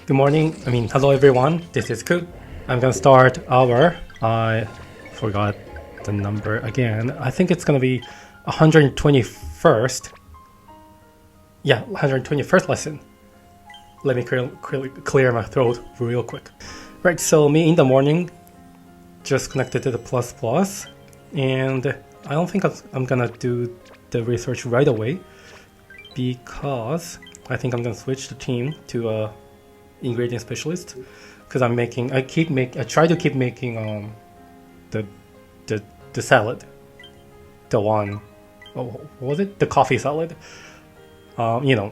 Good morning. Hello everyone. This is Ku. I'm gonna start I forgot the number again. I think it's gonna be 121st. Yeah, 121st lesson. Let me clear my throat real quick. Right, so me in the morning just connected to the plus, and I don't think I'm gonna do the research right away because I think I'm gonna switch the team to a ingredient specialist because I try to keep making the salad, the one, what was it? The coffee salad. I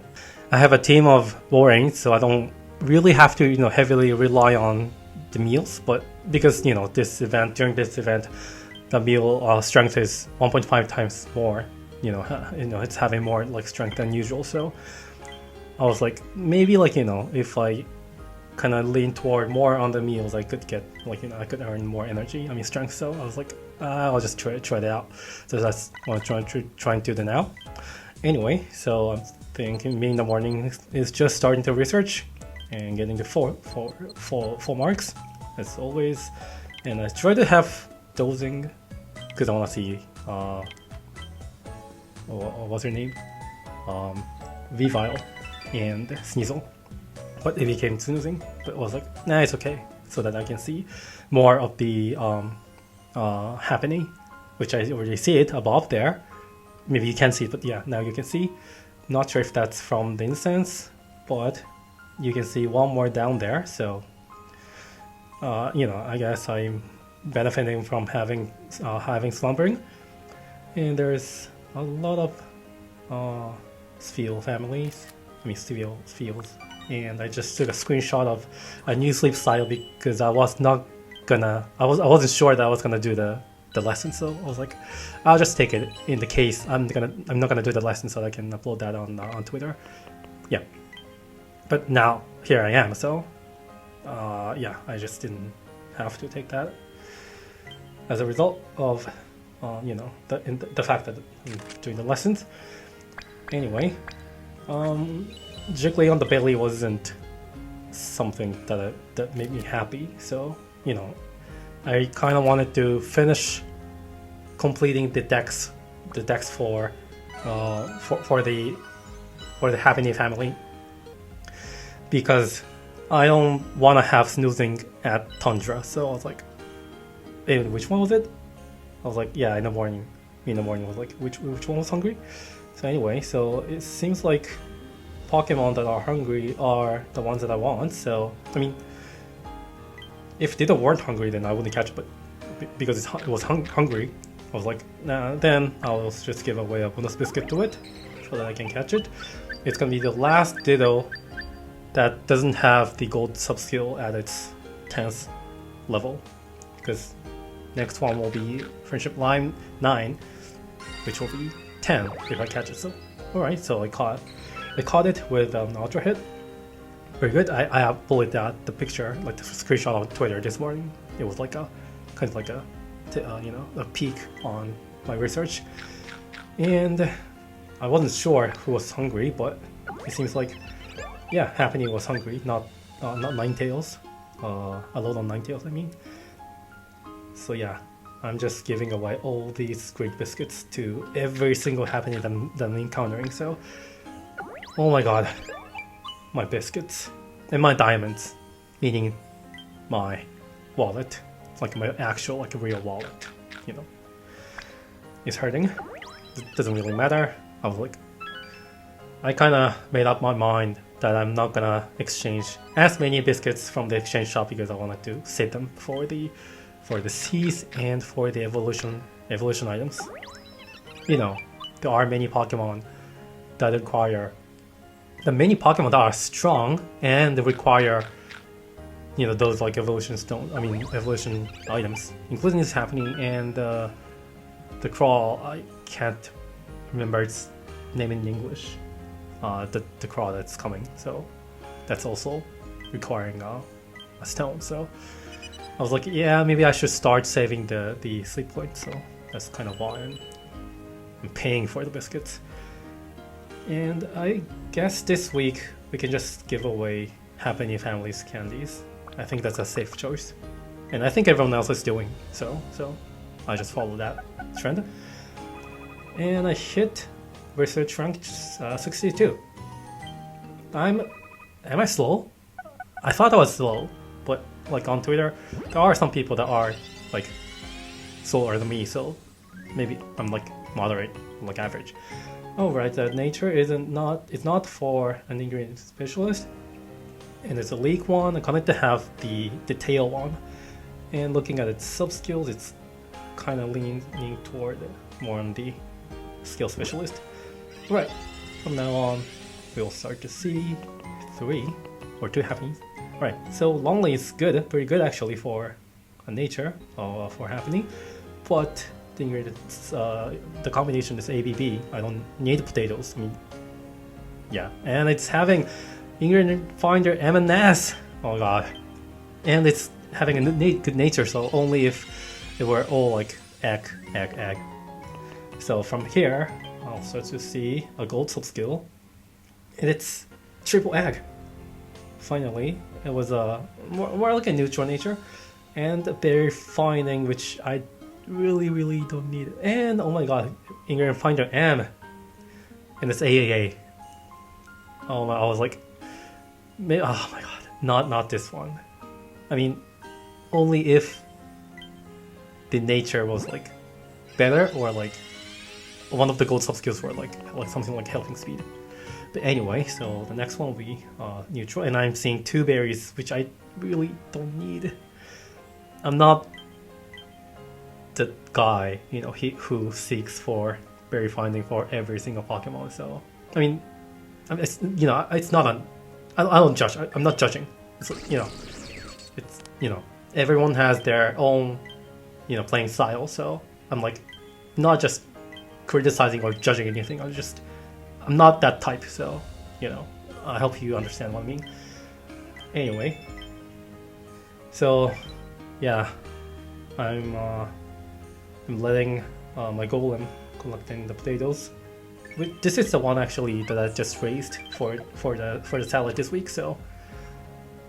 have a team of boring, so I don't really have to heavily rely on the meals, but because during this event the meal strength is 1.5 times more. It's having more like strength than usual, so I was like, maybe if I kind of lean toward more on the meals, I could get I could earn more energy, strength. So I was like, I'll just try it out. So that's what I'm trying to do now. Anyway, so I'm thinking me in the morning is just starting to research and getting the full marks as always, and I try to have dosing because I want to see what's her name, Vivile and Sneasel, but it became snoozing. But I was like, nah, it's okay, so that I can see more of the happening, which I already see it above there. Maybe you can't see it, but yeah, now you can see. Not sure if that's from the incense, but you can see one more down there. So I guess I'm benefiting from having slumbering. And there's a lot of spheal families, spheals, and I just took a screenshot of a new sleep style because I wasn't sure that I was gonna do the lesson, so I was like, I'll just take it in the case I'm not gonna do the lesson, so I can upload that on Twitter. Yeah, but now here I am, so I just didn't have to take that as a result of the fact that I'm doing the lessons. Anyway, jiggly on the belly wasn't something that made me happy, so I kind of wanted to finish completing the decks for the Happy family, because I don't want to have snoozing at Tundra. So I was like, hey, which one was it? I was like, yeah, in the morning was like, which one was hungry? So anyway, so it seems like Pokemon that are hungry are the ones that I want. So if they weren't hungry, then I wouldn't catch it. But because it was hungry, I was like, nah, then I'll just give away a bonus biscuit to it so that I can catch it. It's gonna be the last Ditto that doesn't have the gold sub-skill at its 10th level, because next one will be Friendship Line 9, which will be 10 if I catch it. So alright, so I caught it with an Ultra Hit. Very good. I uploaded the picture, like the screenshot on Twitter this morning. It was like a kind of like a peek on my research, and I wasn't sure who was hungry, but it seems like Happening was hungry, not Ninetales, a load on Ninetales, So yeah, I'm just giving away all these great biscuits to every single Happening that I'm encountering. So, oh my god, my biscuits and my diamonds, meaning my wallet, like my actual, like a real wallet, it's hurting. It doesn't really matter. I was like, I kind of made up my mind that I'm not gonna exchange as many biscuits from the exchange shop because I wanted to save them for the seas and for the evolution items. There are many Pokemon that require many Pokemon that are strong and they require those like evolution items, including this Happening and the crawl. I can't remember its name in English. The crawl that's coming, so that's also requiring a stone. So I was like, yeah, maybe I should start saving the sleep points. So that's kind of why I'm paying for the biscuits. And I guess this week we can just give away Happy Families candies. I think that's a safe choice, and I think everyone else is doing so. So I just follow that trend, and I hit research rank 62. Am I slow? I thought I was slow, but like on Twitter, there are some people that are like slower than me, so maybe I'm like moderate, like average. Alright, that nature it's not for an ingredient specialist, and it's a leak one. I wanted to have the tail one, and looking at its sub skills, it's kind of leaning toward more on the skill specialist. Right, from now on, we'll start to see 3 or 2 happenings. Right, so Lonely is good, pretty good actually for a nature, for happening, but the ingredients, the combination is ABB. I don't need potatoes. I mean, yeah, and it's having ingredient finder M&S. Oh god, and it's having a good nature. So only if it were all like egg. So from here, I'll start to see a gold sub skill, and it's triple egg. Finally, it was a more like a neutral nature, and a berry finding, which I really don't need. And oh my god, ingredient finder M, and it's AAA. Oh my, I was like, oh my god, not this one. I mean, only if the nature was like better, or like one of the gold sub skills were like something like helping speed. But anyway, so the next one will be neutral, and I'm seeing 2 berries, which I really don't need. I'm not the guy, who seeks for berry finding for every single Pokemon. So I mean, it's not I don't judge. I'm not judging. It's everyone has their own playing style. So I'm like not just criticizing or judging anything. I'm not that type. So I hope you understand what I mean. Anyway, so yeah, I'm letting my golem collecting the potatoes. This is the one actually that I just raised for the salad this week, so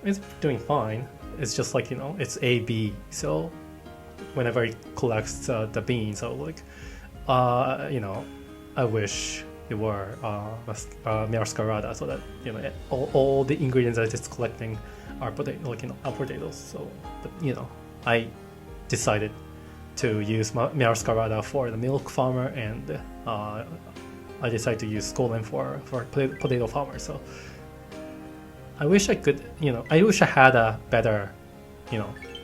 it's doing fine. It's just like it's A B. So whenever it collects the beans, so like I wish it were Mascarada, so that all the ingredients that it's collecting are potatoes. So but I decided to use Mascarada for the milk farmer, and I decided to use golem for potato farmer. So I wish I could, I wish I had a better,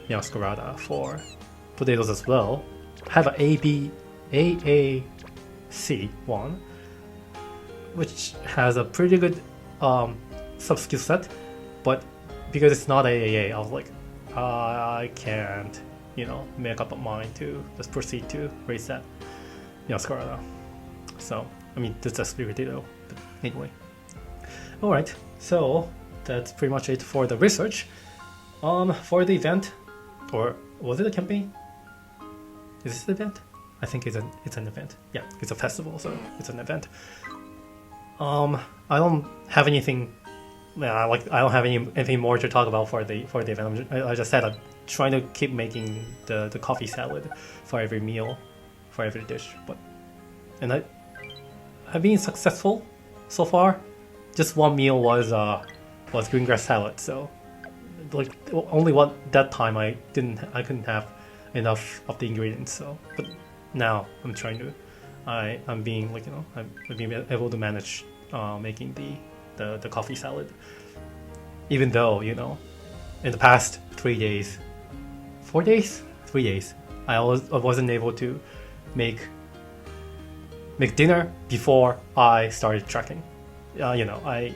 Mascarada for potatoes as well. I have a AAC one, which has a pretty good sub skill set, but because it's not AAA, I was like, I can't, make up my mind to just proceed to raise that Mascarada. So I mean, that's just potato. But anyway, all right. So that's pretty much it for the research. For the event, or was it a campaign? Is this the event? I think it's an event. Yeah, it's a festival, so it's an event. I don't have anything. I don't have anything more to talk about for the event. I just said I'm trying to keep making the coffee salad for every meal, for every dish. And I've been successful so far. Just one meal was green grass salad. So like only one that time I couldn't have enough of the ingredients. So but now I'm trying to. I'm being I'm being able to manage making the coffee salad. Even though in the past 3 days, 3 days, I wasn't able to make dinner before I started tracking. I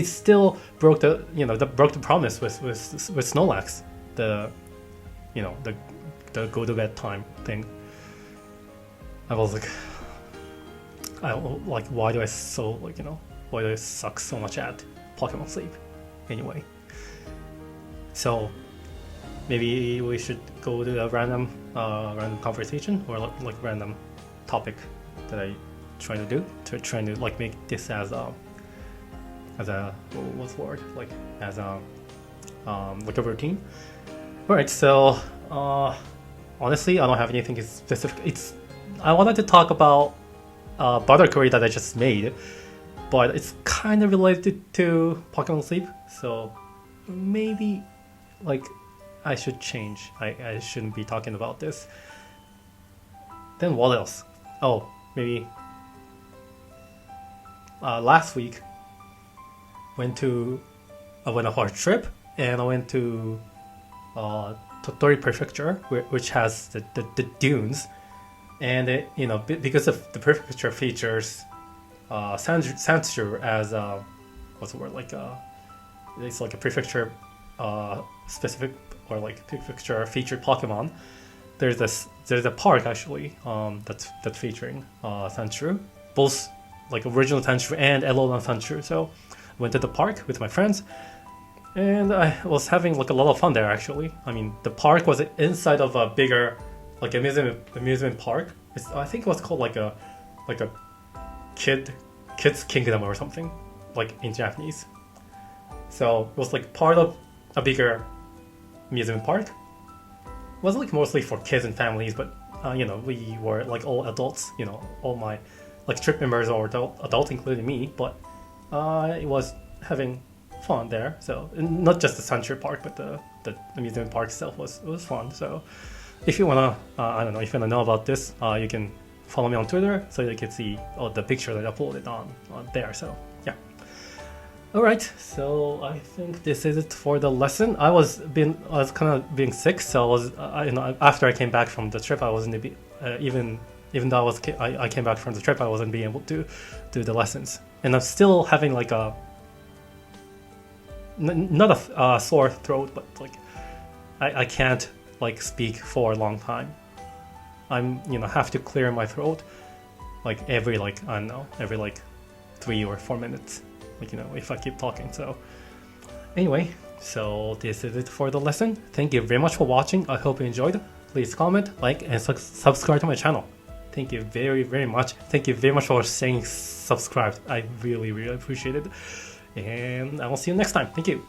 still broke the promise with Snorlax, the go to bed time thing. I was like, why do I suck so much at Pokemon sleep? Anyway, so maybe we should go to a random conversation, or like random topic that I trying to make this as as a what's the word, like as a like a routine. Alright, so honestly, I don't have anything specific. I wanted to talk about butter curry that I just made, but it's kind of related to Pokemon Sleep, so maybe like I should change. I shouldn't be talking about this. Then what else? Oh, maybe last week went on a trip, and I went to Tottori Prefecture, which has the dunes, and because of the prefecture features Sandshrew as what's the word, like it's like a prefecture specific or like prefecture featured Pokemon. There's a park actually that's featuring Sandshrew, both like original Sandshrew and Alolan Sandshrew. So I went to the park with my friends, and I was having like a lot of fun there actually. I mean, the park was inside of a bigger like amusement park. I think it was called like a kids kingdom or something, like in Japanese. So it was like part of a bigger amusement park. It was like mostly for kids and families, but we were like all adults. All my like trip members are adult including me. But it was having fun there. So not just the Sunshine Park, but the amusement park itself was fun. So if you wanna if you wanna know about this, you can follow me on Twitter so you can see the picture that I uploaded on there. So yeah. Alright, so I think this is it for the lesson. I was kind of being sick, so I was after I came back from the trip, I wasn't even though I came back from the trip, I wasn't being able to do the lessons, and I'm still having like not a sore throat, but like I can't like speak for a long time. I'm have to clear my throat like every 3 or 4 minutes, if I keep talking. So anyway, so this is it for the lesson. Thank you very much for watching. I hope you enjoyed. Please comment, like, and subscribe to my channel. Thank you very, very much. Thank you very much for saying subscribed. I really, really appreciate it. And I will see you next time. Thank you.